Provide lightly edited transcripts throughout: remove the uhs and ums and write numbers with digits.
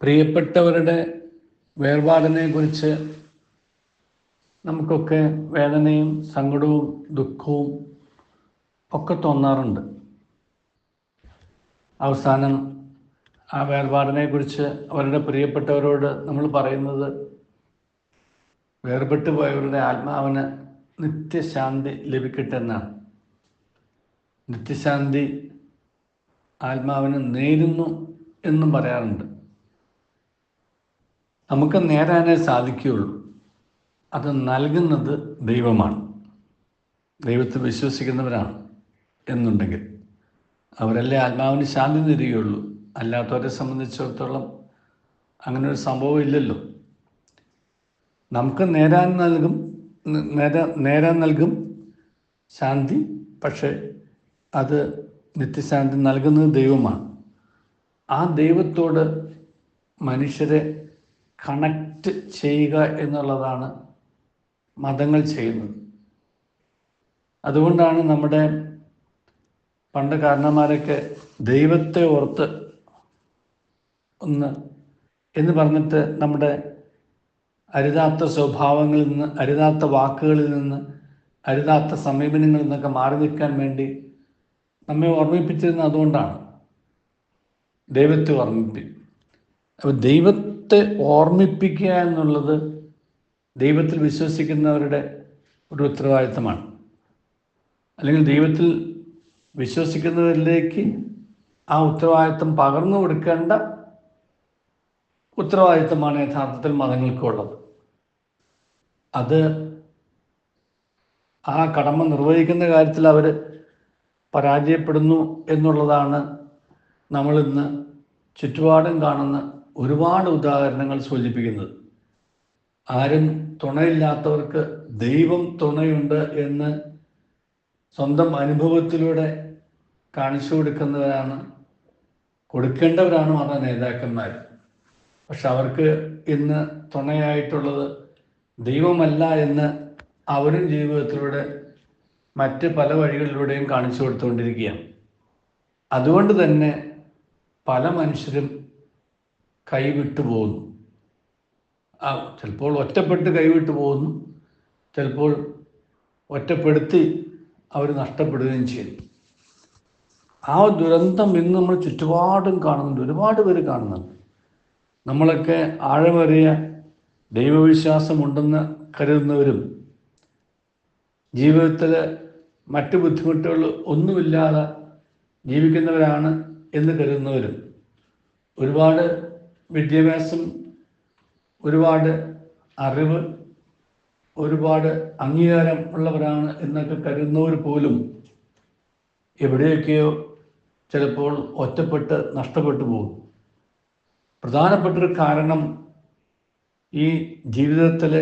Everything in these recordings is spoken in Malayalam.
പ്രിയപ്പെട്ടവരുടെ വേർപാടിനെ കുറിച്ച് നമുക്കൊക്കെ വേദനയും സങ്കടവും ദുഃഖവും ഒക്കെ തോന്നാറുണ്ട്. അവസാനം ആ വേർപാടിനെ കുറിച്ച് അവരുടെ പ്രിയപ്പെട്ടവരോട് നമ്മൾ പറയുന്നത് വേർപെട്ടു പോയവരുടെ ആത്മാവിന് നിത്യശാന്തി ലഭിക്കട്ടെ എന്നാണ്. നിത്യശാന്തി ആത്മാവിന് നേരുന്നു എന്നും പറയാറുണ്ട്. നമുക്ക് നേരാനേ സാധിക്കുകയുള്ളൂ. അത് നൽകുന്നത് ദൈവമാണ്. ദൈവത്തിൽ വിശ്വസിക്കുന്നവരാണ് എന്നുണ്ടെങ്കിൽ അവരല്ലേ ആത്മാവിന് ശാന്തി തരികയുള്ളൂ. അല്ലാത്തവരെ സംബന്ധിച്ചിടത്തോളം അങ്ങനെ ഒരു സംഭവം ഇല്ലല്ലോ. നമുക്ക് നേരാൻ നൽകും ശാന്തി, പക്ഷെ അത് നിത്യശാന്തി നൽകുന്നത് ദൈവമാണ്. ആ ദൈവത്തോട് മനുഷ്യരെ കണക്റ്റ് ചെയ്യുക എന്നുള്ളതാണ് മതങ്ങൾ ചെയ്യുന്നത്. അതുകൊണ്ടാണ് നമ്മുടെ പണ്ട് കാരണന്മാരൊക്കെ ദൈവത്തെ ഓർത്ത് എന്ന് പറഞ്ഞിട്ട് നമ്മുടെ അരുതാത്ത സ്വഭാവങ്ങളിൽ നിന്ന്, അരുതാത്ത വാക്കുകളിൽ നിന്ന്, അരുതാത്ത സമീപനങ്ങളിൽ നിന്നൊക്കെ മാറി നിൽക്കാൻ വേണ്ടി നമ്മെ ഓർമ്മിപ്പിച്ചിരുന്നത് അതുകൊണ്ടാണ്. ദൈവത്തെ ഓർമ്മിപ്പിക്കും. അപ്പോൾ ദൈവത്തെ ഓർമ്മിപ്പിക്കുക എന്നുള്ളത് ദൈവത്തിൽ വിശ്വസിക്കുന്നവരുടെ ഒരു ഉത്തരവാദിത്തമാണ്. അല്ലെങ്കിൽ ദൈവത്തിൽ വിശ്വസിക്കുന്നവരിലേക്ക് ആ ഉത്തരവാദിത്തം പകർന്നു കൊടുക്കേണ്ട ഉത്തരവാദിത്തമാണ് യഥാർത്ഥത്തിൽ മതങ്ങൾക്കുള്ളത്. അത് ആ കടമ നിർവഹിക്കുന്ന കാര്യത്തിൽ അവർ പരാജയപ്പെടുന്നു എന്നുള്ളതാണ് നമ്മളിന്ന് ചുറ്റുപാടും കാണുന്ന ഒരുപാട് ഉദാഹരണങ്ങൾ സൂചിപ്പിക്കുന്നത്. ആരും തുണയില്ലാത്തവർക്ക് ദൈവം തുണയുണ്ട് എന്ന് സ്വന്തം അനുഭവത്തിലൂടെ കാണിച്ചു കൊടുക്കേണ്ടവരാണ് മത നേതാക്കന്മാർ. പക്ഷെ അവർക്ക് ഇന്ന് തുണയായിട്ടുള്ളത് ദൈവമല്ല എന്ന് അവരും ജീവിതത്തിലൂടെ മറ്റ് പല വഴികളിലൂടെയും കാണിച്ചു കൊടുത്തുകൊണ്ടിരിക്കുകയാണ്. അതുകൊണ്ട് തന്നെ പല മനുഷ്യരും കൈവിട്ടു പോകുന്നു. ചിലപ്പോൾ ഒറ്റപ്പെട്ട് കൈവിട്ടു പോകുന്നു, ചിലപ്പോൾ ഒറ്റപ്പെടുത്തി അവർ നഷ്ടപ്പെടുകയും ചെയ്യുന്നു. ആ ദുരന്തം ഇന്ന് നമ്മൾ ചുറ്റുപാടും കാണുന്നുണ്ട്, ഒരുപാട് പേര് കാണുന്നുണ്ട്. നമ്മളൊക്കെ ആഴമേറിയ ദൈവവിശ്വാസമുണ്ടെന്ന് കരുതുന്നവരും ജീവിതത്തിൽ മറ്റ് ബുദ്ധിമുട്ടുകൾ ഒന്നുമില്ലാതെ ജീവിക്കുന്നവരാണ് എന്ന് കരുതുന്നവരും, ഒരുപാട് വിദ്യാഭ്യാസം, ഒരുപാട് അറിവ്, ഒരുപാട് അംഗീകാരം ഉള്ളവരാണ് എന്നൊക്കെ കരുതുന്നവർ പോലും എവിടെയൊക്കെയോ ചിലപ്പോൾ ഒറ്റപ്പെട്ട് നഷ്ടപ്പെട്ടു പോകും. പ്രധാനപ്പെട്ടൊരു കാരണം ഈ ജീവിതത്തിൽ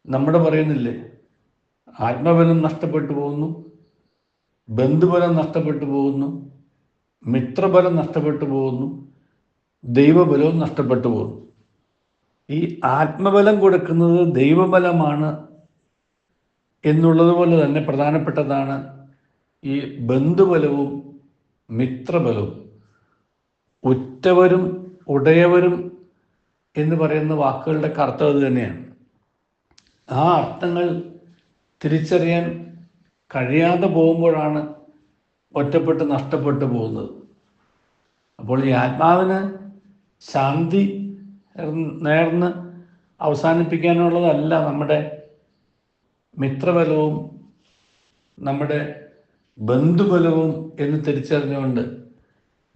നമ്മുടെ പറയുന്നില്ലേ, ആത്മബലം നഷ്ടപ്പെട്ടു പോകുന്നു, ബന്ധുബലം നഷ്ടപ്പെട്ടു പോകുന്നു, മിത്രബലം നഷ്ടപ്പെട്ടു പോകുന്നു, ദൈവബലവും നഷ്ടപ്പെട്ടു പോകുന്നു. ഈ ആത്മബലം കൊടുക്കുന്നത് ദൈവബലമാണ് എന്നുള്ളത് പോലെ തന്നെ പ്രധാനപ്പെട്ടതാണ് ഈ ബന്ധുബലവും മിത്രബലവും. ഉറ്റവരും ഉടയവരും എന്ന് പറയുന്ന വാക്കുകളുടെ അർത്ഥം അത് തന്നെയാണ്. ആ അർത്ഥങ്ങൾ തിരിച്ചറിയാൻ കഴിയാതെ പോകുമ്പോഴാണ് ഒറ്റപ്പെട്ട് നഷ്ടപ്പെട്ടു പോകുന്നത്. അപ്പോൾ ഈ ആത്മാവിന് ശാന്തി നേർന്ന് അവസാനിപ്പിക്കാനുള്ളതല്ല നമ്മുടെ മിത്രബലവും നമ്മുടെ ബന്ധുബലവും എന്ന് തിരിച്ചറിഞ്ഞുകൊണ്ട്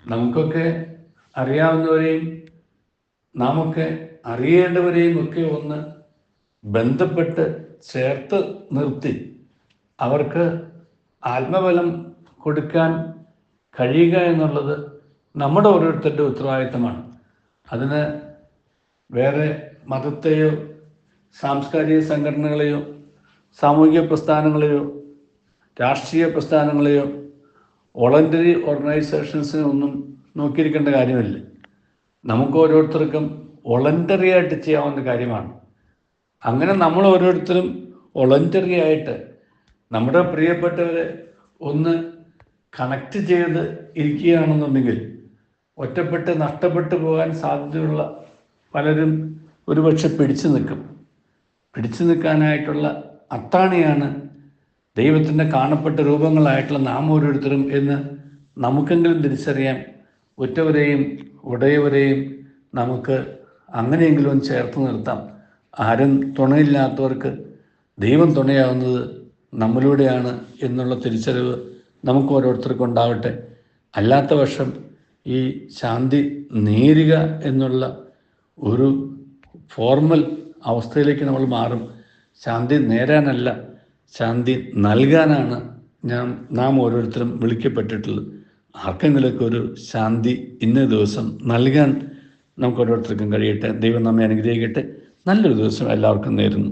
നമുക്കൊക്കെ അറിയാവുന്നവരെയും നാമൊക്കെ അറിയേണ്ടവരെയും ഒക്കെ ഒന്ന് ബന്ധപ്പെട്ട് ചേർത്ത് നിർത്തി അവർക്ക് ആത്മബലം കൊടുക്കാൻ കഴിയുക എന്നുള്ളത് നമ്മുടെ ഓരോരുത്തരുടെ ഉത്തരവാദിത്തമാണ്. അതിന് വേറെ മതത്തെയോ സാംസ്കാരിക സംഘടനകളെയോ സാമൂഹിക പ്രസ്ഥാനങ്ങളെയോ രാഷ്ട്രീയ പ്രസ്ഥാനങ്ങളെയോ വോളണ്ടറി ഓർഗനൈസേഷൻസിനെ ഒന്നും നോക്കിയിരിക്കേണ്ട കാര്യമില്ല. നമുക്ക് ഓരോരുത്തർക്കും വോളണ്ടറി ആയിട്ട് ചെയ്യാവുന്ന കാര്യമാണ്. അങ്ങനെ നമ്മൾ ഓരോരുത്തരും വോളണ്ടറി ആയിട്ട് നമ്മുടെ പ്രിയപ്പെട്ടവരെ ഒന്ന് കണക്റ്റ് ചെയ്ത് ഇരിക്കുകയാണെന്നുണ്ടെങ്കിൽ ഒറ്റപ്പെട്ട് നഷ്ടപ്പെട്ടു പോകാൻ സാധ്യതയുള്ള പലരും ഒരുപക്ഷെ പിടിച്ചു നിൽക്കും. പിടിച്ചു നിൽക്കാനായിട്ടുള്ള അത്താണിയാണ് ദൈവത്തിൻ്റെ കാണപ്പെട്ട രൂപങ്ങളായിട്ടുള്ള നാം ഓരോരുത്തരും എന്ന് നമുക്കെങ്കിലും തിരിച്ചറിയാം. ഉറ്റവരെയും ഉടയവരെയും നമുക്ക് അങ്ങനെയെങ്കിലും ചേർത്ത് നിർത്താം. ആരും തുണയില്ലാത്തവർക്ക് ദൈവം തുണയാവുന്നത് നമ്മളിലൂടെയാണ് എന്നുള്ള തിരിച്ചറിവ് നമുക്ക് ഓരോരുത്തർക്കും ഉണ്ടാവട്ടെ. അല്ലാത്ത പക്ഷം ഈ ശാന്തി നേരുക എന്നുള്ള ഒരു ഫോർമൽ അവസ്ഥയിലേക്ക് നമ്മൾ മാറും. ശാന്തി നേരാനല്ല, ശാന്തി നൽകാനാണ് നാം ഓരോരുത്തരും വിളിക്കപ്പെട്ടിട്ടുള്ളത്. ആർക്കെങ്കിലുമൊക്കെ ഒരു ശാന്തി ഇന്ന ദിവസം നൽകാൻ നമുക്ക് ഓരോരുത്തർക്കും കഴിയട്ടെ. ദൈവം നമ്മെ അനുഗ്രഹിക്കട്ടെ. നല്ലൊരു ദിവസം എല്ലാവർക്കും നേരുന്നു.